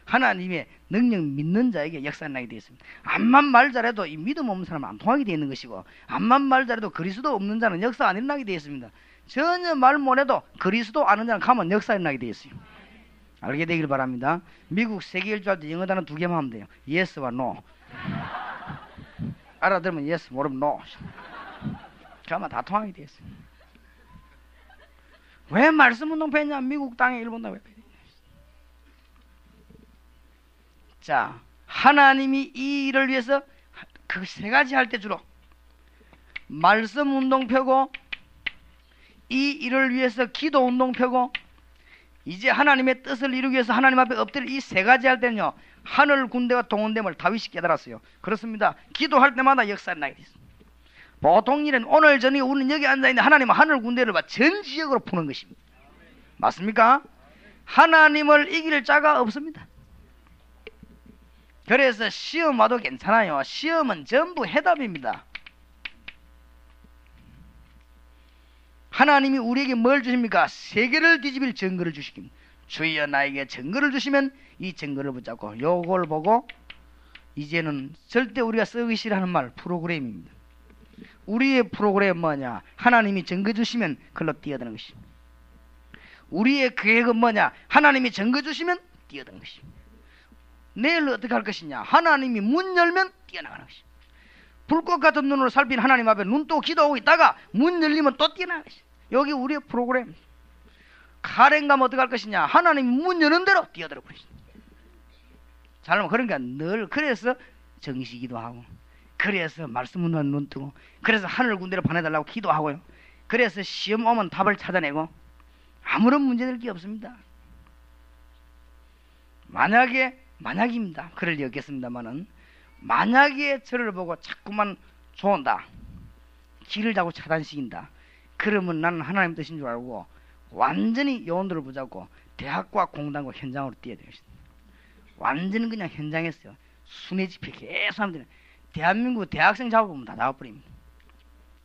하나님의 능력 믿는 자에게 역사 나게 되어 있습니다. 암만 말 잘해도 이 믿음 없는 사람은 안 통하게 되어 있는 것이고, 암만 말 잘해도 그리스도 없는 자는 역사 안 일어나게 되어 있습니다. 전혀 말 못해도 그리스도 아는 자는 가면 역사 일어나게 되어 있어요. 알게 되길 바랍니다. 미국 세계 일주할 때 영어 단어 2개만 하면 돼요. Yes와 No. 알아들으면 Yes, 모르면 No. 가면 다 통하게 되어 있어요. 왜 말씀 운동 뺐냐? 미국 땅에 일본 땅에 왜 뺐냐? 자, 하나님이 이 일을 위해서 그 세 가지 할 때 주로 말씀 운동 펴고, 이 일을 위해서 기도 운동 펴고, 이제 하나님의 뜻을 이루기 위해서 하나님 앞에 엎드릴 이 세 가지 할 때는요, 하늘 군대와 동원됨을 다윗이 깨달았어요. 그렇습니다. 기도할 때마다 역사가 나게 됐습니다. 보통 일은 오늘 저녁에 우리는 여기 앉아있는데 하나님은 하늘 군대를 전 지역으로 푸는 것입니다. 맞습니까? 하나님을 이길 자가 없습니다. 그래서 시험 와도 괜찮아요. 시험은 전부 해답입니다. 하나님이 우리에게 뭘 주십니까? 세계를 뒤집일 증거를 주시깁니다. 주여 나에게 증거를 주시면 이 증거를 붙잡고 요걸 보고 이제는 절대 우리가 쓰기 싫어하는 말, 프로그램입니다. 우리의 프로그램은 뭐냐? 하나님이 증거 주시면 글로 뛰어드는 것입니다. 우리의 계획은 뭐냐? 하나님이 증거 주시면 뛰어드는 것입니다. 내일 어떻게 할 것이냐? 하나님이 문 열면 뛰어나가는 것입니다. 불꽃 같은 눈으로 살핀 하나님 앞에 눈 뜨고 기도하고 있다가 문 열리면 또 뛰어나가는 것입니다. 여기 우리의 프로그램. 가랭 가면 어떻게 할 것이냐? 하나님이 문 여는 대로 뛰어들어 버리십니다. 잘못 그러니까 늘 그래서 정시기도 하고, 그래서 말씀 문만 눈 뜨고, 그래서 하늘 군대로 보내달라고 기도하고요. 그래서 시험 오면 답을 찾아내고 아무런 문제될 게 없습니다. 만약입니다. 그럴 리 없겠습니다만은 만약에 저를 보고 자꾸만 좋은다, 길을 자꾸 차단시킨다, 그러면 나는 하나님 뜻인 줄 알고 완전히 요원들을 붙잡고 대학과 공단과 현장으로 뛰어야 되겠습니다. 완전히 그냥 현장에서요. 순회 집회 계속 하면 대한민국 대학생 잡아보면 다 잡아버립니다.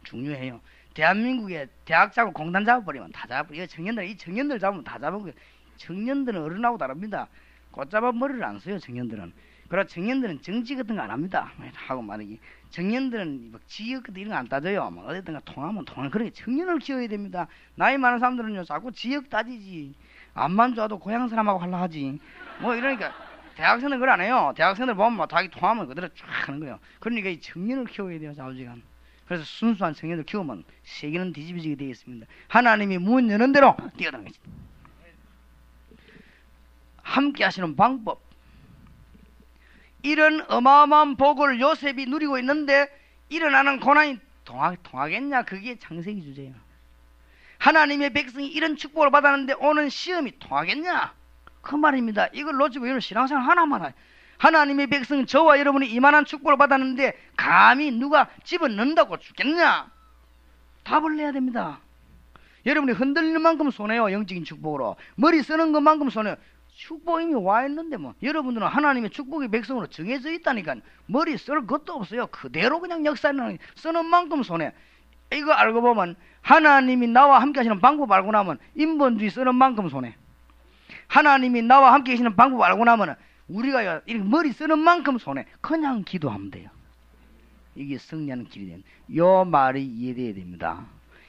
중요해요. 대한민국에 대학 잡고 공단 잡아버리면 다 잡아버려요. 이 청년들 잡으면 다 잡아버려요. 청년들은 어른하고 다릅니다. 꽃잡아 머리를 안 써요. 청년들은. 그러나 청년들은 정치 같은 거 안 합니다. 하고 말하기. 청년들은 막 지역 같은 이런 거 안 따져요. 막 어디든가 통하면 그렇게 청년을 키워야 됩니다. 나이 많은 사람들은요 자꾸 지역 따지지. 암만 좋아도 고향 사람하고 하려 하지. 뭐 이러니까 대학생들 그걸 안 해요. 대학생들 보면 막 자기 통하면 그대로 쫙 하는 거예요. 그러니까 이 청년을 키워야 돼요. 좌우지간. 그래서 순수한 청년을 키우면 세계는 뒤집어지게 되어 있습니다. 하나님이 문 여는 대로 뛰어드는 거지. 함께 하시는 방법. 이런 어마어마한 복을 요셉이 누리고 있는데 일어나는 고난이 통하겠냐? 그게 창세기 주제예요. 하나님의 백성이 이런 축복을 받았는데 오는 시험이 통하겠냐? 그 말입니다. 이걸 놓치고 이런 신앙생활 하나만 해요. 하나님의 백성 저와 여러분이 이만한 축복을 받았는데 감히 누가 집어넣는다고 죽겠냐? 답을 내야 됩니다. 여러분이 흔들리는 만큼 손해요. 영적인 축복으로. 머리 쓰는 것만큼 손해요. 축복이 이미 와 있는데 뭐 여러분들은 하나님의 축복의 백성으로 정해져 있다니까 머리 쓸 것도 없어요. 그대로 그냥 역사는 쓰는 만큼 손해. 이거 알고 보면 하나님이 나와 함께 하시는 방법 알고 나면 인본주의 쓰는 만큼 손해. 하나님이 나와 함께 계시는 방법 알고 나면 우리가 이렇게 머리 쓰는 만큼 손해. 그냥 기도하면 돼요. 이게 승리하는 길이 됩니다. 요 말이 이해돼야 됩니다.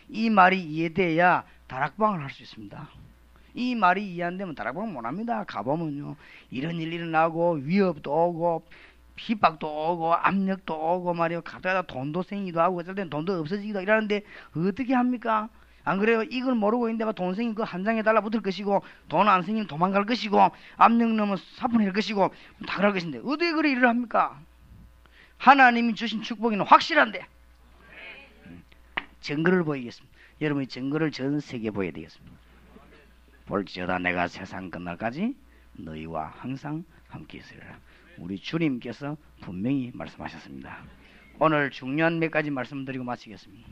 이 말이 이해돼야 다락방을 할 수 있습니다. 이 말이 이해 안 되면 다락방 못 합니다. 가보면요 이런 일 일어나고 위협도 오고 핍박도 오고 압력도 오고 말이요. 가다가 돈도 생기기도 하고 어쩔 땐 돈도 없어지기도 하고 이러는데 어떻게 합니까? 안 그래요? 이걸 모르고 있는데 돈 생긴 거 한 장에 달라붙을 것이고 돈 안 생기면 도망갈 것이고 압력 넣으면 사뿐할 것이고 다 그럴 것인데 어떻게 그래 일을 합니까? 하나님이 주신 축복에는 확실한데 증거를 보이겠습니다. 여러분이 증거를 전 세계에 보여야 되겠습니다. 볼지어다 내가 세상 끝날까지 너희와 항상 함께 있으리라. 우리 주님께서 분명히 말씀하셨습니다. 오늘 중요한 몇 가지 말씀드리고 마치겠습니다.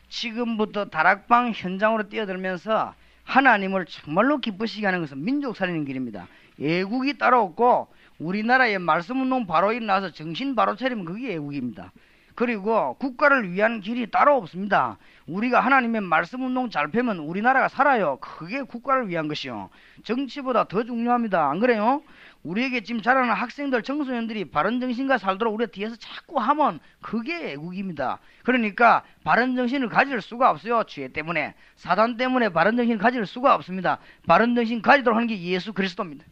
지금부터 다락방 현장으로 뛰어들면서 하나님을 정말로 기쁘시게 하는 것은 민족 살리는 길입니다. 애국이 따로 없고 우리나라에 말씀운동 바로 일어나서 정신 바로 차리면 그게 애국입니다. 그리고 국가를 위한 길이 따로 없습니다. 우리가 하나님의 말씀운동 잘 펴면 우리나라가 살아요. 그게 국가를 위한 것이요. 정치보다 더 중요합니다. 안 그래요? 우리에게 지금 자라는 학생들, 청소년들이 바른정신과 살도록 우리 뒤에서 자꾸 하면 그게 애국입니다. 그러니까 바른정신을 가질 수가 없어요. 죄 때문에. 사단 때문에 바른정신을 가질 수가 없습니다. 바른정신 가지도록 하는 게 예수 그리스도입니다.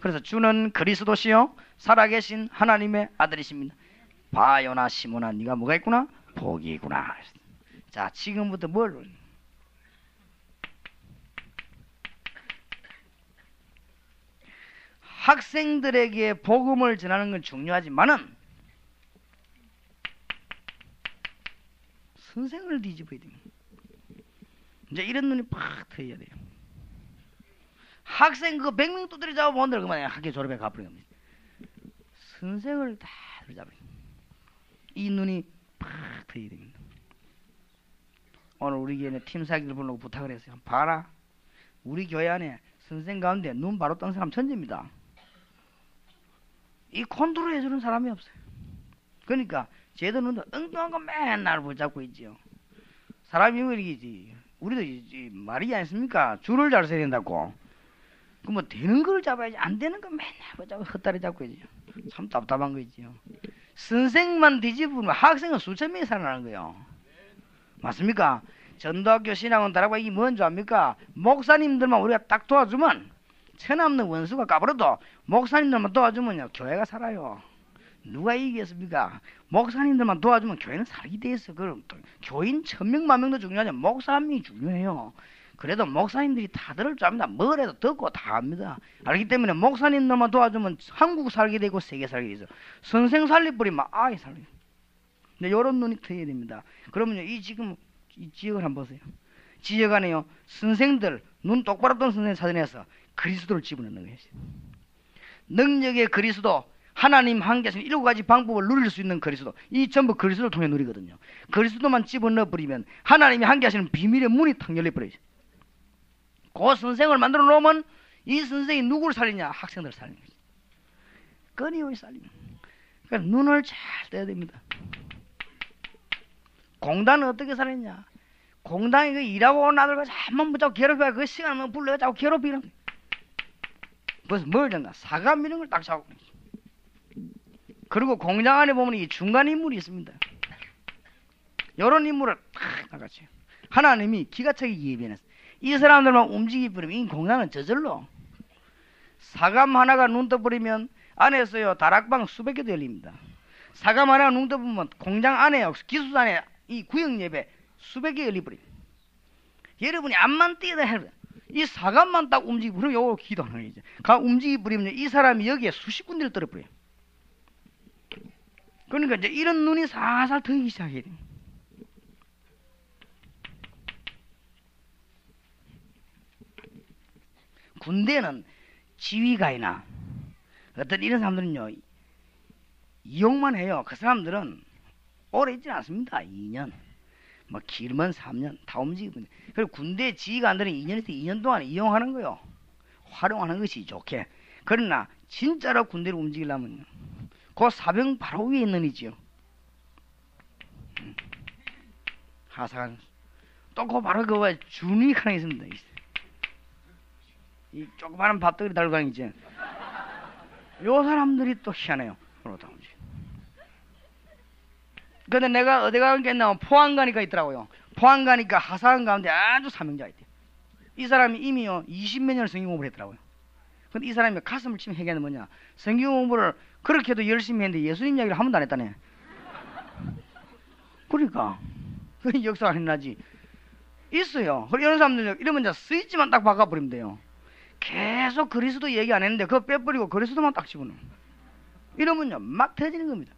그래서 주는 그리스도시요 살아계신 하나님의 아들이십니다. 바요나 시모나 네가 뭐가 있구나? 복이 있구나. 자, 지금부터 뭘? 학생들에게 복음을 전하는 건 중요하지만은 선생을 뒤집어야 됩니다. 이제 이런 눈이 팍 트여야 돼요. 학생 그거 100명 두드려 잡으면 오늘 그만 학교 졸업해 가버리는 겁니다. 선생을 다 잡아요. 이 눈이 팍 트여야 됩니다. 오늘 우리 교회에 팀 사기를 보려고 부탁을 했어요. 봐라. 우리 교회 안에 선생 가운데 눈 바로 뜬 사람 천재입니다. 이 컨트롤 해주는 사람이 없어요. 그러니까 쟤도 눈도 엉뚱한 거 맨날 붙잡고 있지요. 사람이 이기지. 우리도 말이지 않습니까? 줄을 잘 서야 된다고. 그 뭐 되는 걸 잡아야지 안 되는 거 맨날 뭐 잡고 헛다리 잡고 있지. 참 답답한 거 있지요. 선생만 뒤집으면 학생은 수천 명이 살아나는 거예요. 맞습니까? 전도학교 신학원 다락방 이게 뭔 줄 압니까? 목사님들만 우리가 딱 도와주면 천없는 원수가 까불어도 목사님들만 도와주면요 교회가 살아요. 누가 이기겠습니까? 목사님들만 도와주면 교회는 살게 돼 있어. 그럼 또 교인 1000명, 10,000명도 중요하지 목사 한 명이 중요해요. 그래도 목사님들이 다 들을 줄 압니다. 뭘 해도 듣고 다 합니다. 알기 때문에 목사님들만 도와주면 한국 살게 되고 세계 살게 되죠. 선생 살리버리면 아이 살게. 근데 요런 눈이 트여야 됩니다. 그러면요 지금 이 지역을 한번 보세요. 지역 안에요 선생들 눈 똑바로 뜬 선생 찾아내서 그리스도를 집어넣는 거예요. 능력의 그리스도, 하나님 함께하신 7가지 방법을 누릴 수 있는 그리스도, 이 전부 그리스도를 통해 누리거든요. 그리스도만 집어넣어 버리면 하나님이 함께하시는 비밀의 문이 탁 열려버려요. 그 선생을 만들어 놓으면 이 선생이 누구를 살리냐? 학생들을 살리는 거지. 끊임없이 살리는. 그러니까 눈을 잘 떼야 됩니다. 공단은 어떻게 살았냐? 공단이 그 일하고 온 아들 가서 한번 붙잡고 괴롭혀야 그 시간을 불러가지고 괴롭히는 거야. 그래서 뭘 정가? 사감 이런 걸 딱 잡고. 그리고 공장 안에 보면 이 중간 인물이 있습니다. 이런 인물을 탁 나갔죠. 하나님이 기가 차게 예비해놨어요. 이 사람들만 움직이버리면 이 공장은 저절로 사감 하나가 눈 떠버리면 안에서요 다락방 수백 개도 열립니다. 사감 하나가 눈 떠보면 공장 안에요 기숙사 안에 이 구역 예배 수백 개 열리버려요. 여러분이 앞만 띄어다 해요. 이 사감만 딱 움직이고 그럼 요거 기도하는 거죠. 가 움직이버리면 이 사람이 여기에 수십 군데를 떨어버려요. 그러니까 이제 이런 눈이 살살 트이기 시작해요. 군대는 지휘관이나 어떤 이런 사람들은요 이용만 해요. 그 사람들은 오래 있지 않습니다. 2년 뭐 길면 3년 다 움직이고. 그리고 군대 지휘관들은 2년에서 2년 동안 이용하는 거요. 활용하는 것이 좋게. 그러나 진짜로 군대를 움직이려면 그 사병 바로 위에 있는 이지요. 하사관 또 그 바로 그 준이 하나 있습니다. 이 조그마한 밥덩이 달고 다니지. 요 사람들이 또 희한해요. 근데 내가 어디 가겠냐면 포항 가니까 있더라고요. 포항 가니까 하사관 가운데 아주 사명자가 있대요. 이 사람이 이미요 20몇 년을 성경 공부를 했더라고요. 근데 이 사람이 가슴을 치면 해결하는 뭐냐? 성경 공부를 그렇게도 열심히 했는데 예수님 이야기를 한 번도 안 했다네. 그러니까 그 역사가 일어나지. 있어요. 이런 사람들 이러면 이제 스위치만 딱 바꿔버리면 돼요. 계속 그리스도 얘기 안 했는데 그거 빼버리고 그리스도만 딱 집어넣어. 이러면요 막 터지는 겁니다.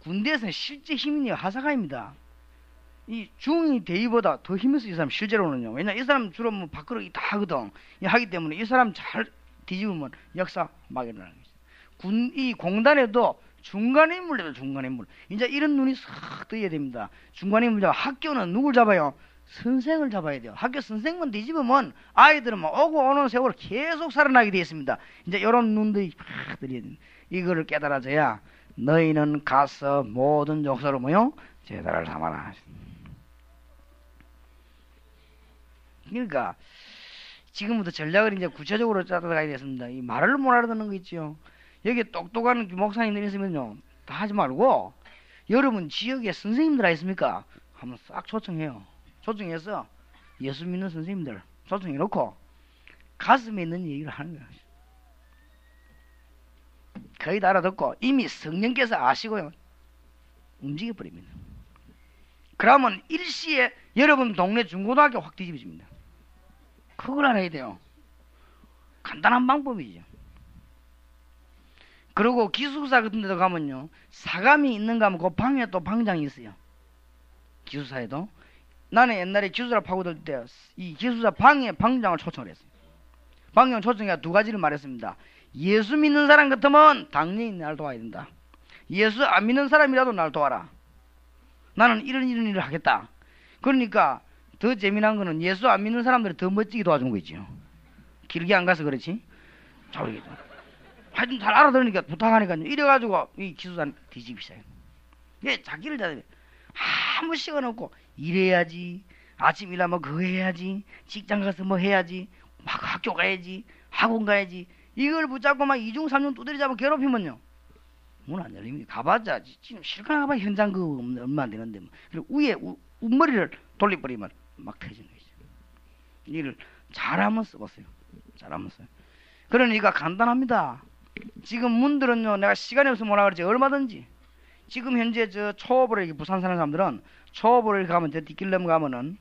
군대에서는 실제 힘이 하사관입니다. 이 중위 대위보다 더 힘이 있어 이 사람 실제로는요. 왜냐 이 사람 주로 뭐 밖으로 다 하거든. 하기 때문에 이 사람 잘 뒤집으면 역사 막 일어나는 거죠. 이 공단에도 중간 인물이죠. 중간 인물. 이제 이런 눈이 싹 떠야 됩니다. 중간 인물 잡아. 학교는 누굴 잡아요? 선생을 잡아야 돼요. 학교 선생만 뒤집으면 아이들은 뭐 오고 오는 세월 계속 살아나게 되어 있습니다. 이제 이런 눈들이 팍 들려야 됩니다. 이거를 깨달아져야 너희는 가서 모든 족속으로 모여 제자를 삼아라. 그러니까 지금부터 전략을 이제 구체적으로 짜다가야 되겠습니다. 이 말을 못 알아듣는 거 있죠. 여기 똑똑한 목사님들이 있으면요 다 하지 말고 여러분 지역에 선생님들 있습니까? 한번 싹 초청해요. 초청해서 예수 믿는 선생님들 초청해놓고 가슴에 있는 얘기를 하는 거예요. 거의 다 알아듣고 이미 성령께서 아시고요 움직여버립니다. 그러면 일시에 여러분 동네 중고등학교 확 뒤집어집니다. 그걸 알아야 돼요. 간단한 방법이죠. 그리고 기숙사 같은 데도 가면요 사감이 있는가 하면 그 방에 또 방장이 있어요. 기숙사에도. 나는 옛날에 기숙사를 파고들 때 이 기숙사 방에 방장을 초청을 했어요. 방장 초청해서 두 가지를 말했습니다. 예수 믿는 사람 같으면 당연히 날 도와야 된다. 예수 안 믿는 사람이라도 날 도와라. 나는 이런 일을 하겠다. 그러니까 더 재미난 거는 예수 안 믿는 사람들이 더 멋지게 도와준 거 있죠. 길게 안 가서 그렇지. 자, 우리 하여튼 잘 알아들으니까 부탁하니까 이래가지고 이 기숙사 뒤집기 시작해. 예, 자기를 다 아무 시간 없고 이래야지 아침 일하면 그거 해야지, 직장 가서 뭐 해야지, 막 학교 가야지, 학원 가야지, 이걸 붙잡고 막 2중 3중 두드리 잡아 괴롭히면요 문 안 열립니다. 가봤자 지금 실컷 가봐 현장 그 얼마 안 되는데 뭐. 그리고 위에 웃머리를 돌려버리면 막 터지는 거죠. 이를 잘하면 써보세요. 잘하면 써요. 그러니까 간단합니다. 지금 문들은요 내가 시간이 없으면 뭐라 그러지 얼마든지 지금 현재 저 초업으로 이렇게 부산 사는 사람들은 초업으로 이렇게 가면 저 뒷길름 가면은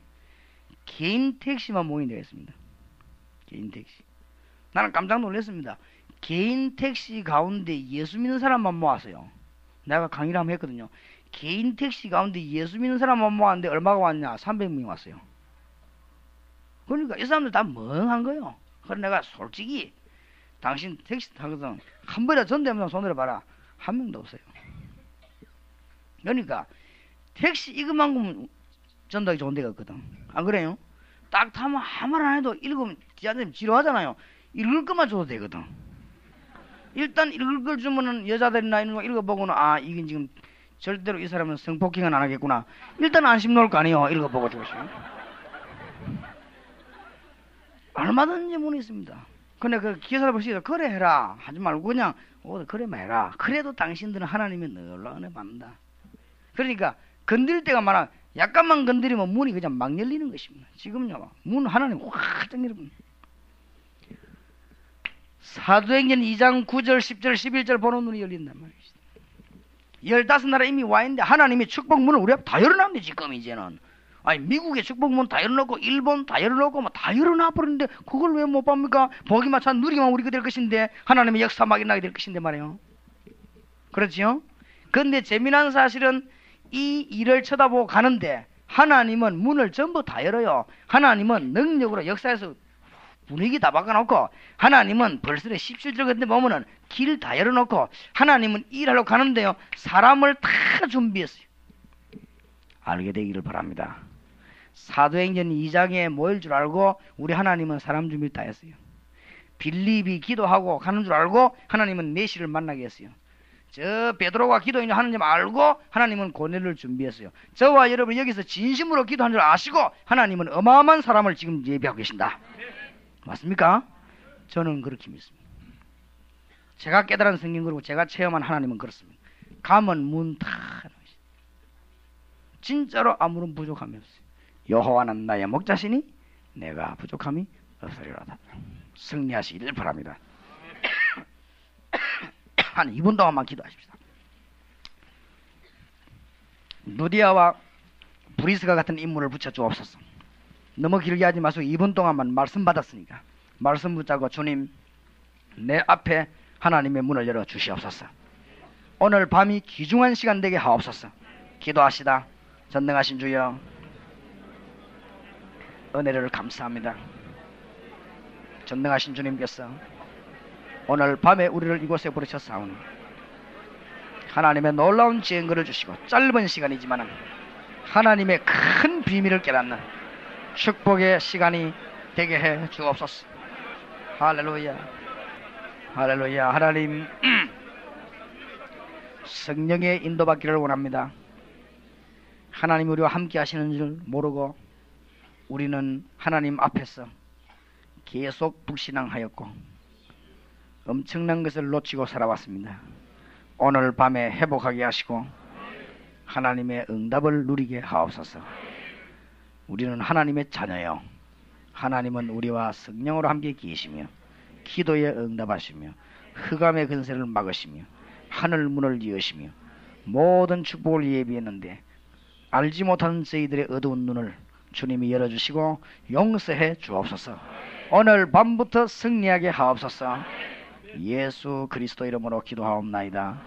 개인 택시만 모이면 되겠습니다. 개인 택시. 나는 깜짝 놀랐습니다. 개인 택시 가운데 예수 믿는 사람만 모았어요. 내가 강의를 한번 했거든요. 개인 택시 가운데 예수 믿는 사람만 모았는데 얼마가 왔냐? 300명이 왔어요. 그러니까 이 사람들 다 멍한 거예요. 그래서 내가 솔직히 당신 택시 타거든 한 번이라도 전대면서 손들어 봐라. 한 명도 없어요. 그러니까 택시 이것만큼 전달이 좋은 데가 없거든. 안 그래요? 딱 타면 아무 말 안 해도 읽으면 뒤한테 지루하잖아요. 읽을 것만 줘도 되거든. 일단 읽을 걸 주면은 여자들이나 이런 거 읽어보고는 아 이게 지금 절대로 이 사람은 성폭행은 안 하겠구나. 일단 안심 놓을 거 아니에요. 읽어보고 주시오. 얼마든지 문이 있습니다. 근데 그 기사를 보시기도 그래 해라 하지 말고 그냥 그래만 해라. 그래도 당신들은 하나님의 놀라운 은혜 받는다. 그러니까 건드릴 때가 많아. 약간만 건드리면 문이 그냥 막 열리는 것입니다. 지금요 문 하나님 확 당기는 사도행전 2장 9절 10절 11절 보는 눈이 열린단 말이죠. 15나라 이미 와 있는데 하나님이 축복문을 우리 앞에 다 열어놨는데 지금 이제는 아니 미국의 축복문 다 열어놓고 일본 다 열어놓고 뭐 다 열어놔버렸는데 그걸 왜 못 봅니까? 보기만 참 누리기만 우리가 될 것인데 하나님의 역사 막 일어나게 될 것인데 말이에요. 그렇죠? 그런데 재미난 사실은 이 일을 쳐다보고 가는데 하나님은 문을 전부 다 열어요. 하나님은 능력으로 역사에서 분위기 다 바꿔놓고 하나님은 벌써 17절 같은 데 보면은 길 다 열어놓고 하나님은 일하러 가는데요 사람을 다 준비했어요. 알게 되기를 바랍니다. 사도행전 2장에 모일 줄 알고 우리 하나님은 사람 준비를 다 했어요. 빌립이 기도하고 가는 줄 알고 하나님은 메시를 만나게 했어요. 저 베드로가 기도하는 줄 알고 하나님은 고넬을 준비했어요. 저와 여러분 여기서 진심으로 기도하는 줄 아시고 하나님은 어마어마한 사람을 지금 예비하고 계신다. 맞습니까? 저는 그렇게 믿습니다. 제가 깨달은 성경 그리고 제가 체험한 하나님은 그렇습니다. 가면 문 다 진짜로 아무런 부족함이 없어요. 여호와는 나의 목자시니 내가 부족함이 없으리로다. 승리하시기를 바랍니다. 한 2분 동안만 기도하십시다. 누디아와 브리스가 같은 인물을 붙여주옵소서. 너무 길게 하지 마시고 2분 동안만 말씀 받았으니까 말씀 붙잡고 주님 내 앞에 하나님의 문을 열어 주시옵소서. 오늘 밤이 귀중한 시간 되게 하옵소서. 기도하시다. 전능하신 주여 은혜를 감사합니다. 전능하신 주님께서 오늘 밤에 우리를 이곳에 부르셨사오니 하나님의 놀라운 지혜를 주시고 짧은 시간이지만 하나님의 큰 비밀을 깨닫는 축복의 시간이 되게 해 주옵소서. 할렐루야 할렐루야. 하나님 성령의 인도받기를 원합니다. 하나님 우리와 함께 하시는 줄 모르고 우리는 하나님 앞에서 계속 불신앙하였고 엄청난 것을 놓치고 살아왔습니다. 오늘 밤에 회복하게 하시고 하나님의 응답을 누리게 하옵소서. 우리는 하나님의 자녀요. 하나님은 우리와 성령으로 함께 계시며 기도에 응답하시며 흑암의 근세를 막으시며 하늘 문을 여시며 모든 축복을 예비했는데 알지 못한 저희들의 어두운 눈을 주님이 열어주시고 용서해 주옵소서. 오늘 밤부터 승리하게 하옵소서. 예수 그리스도 이름으로 기도하옵나이다.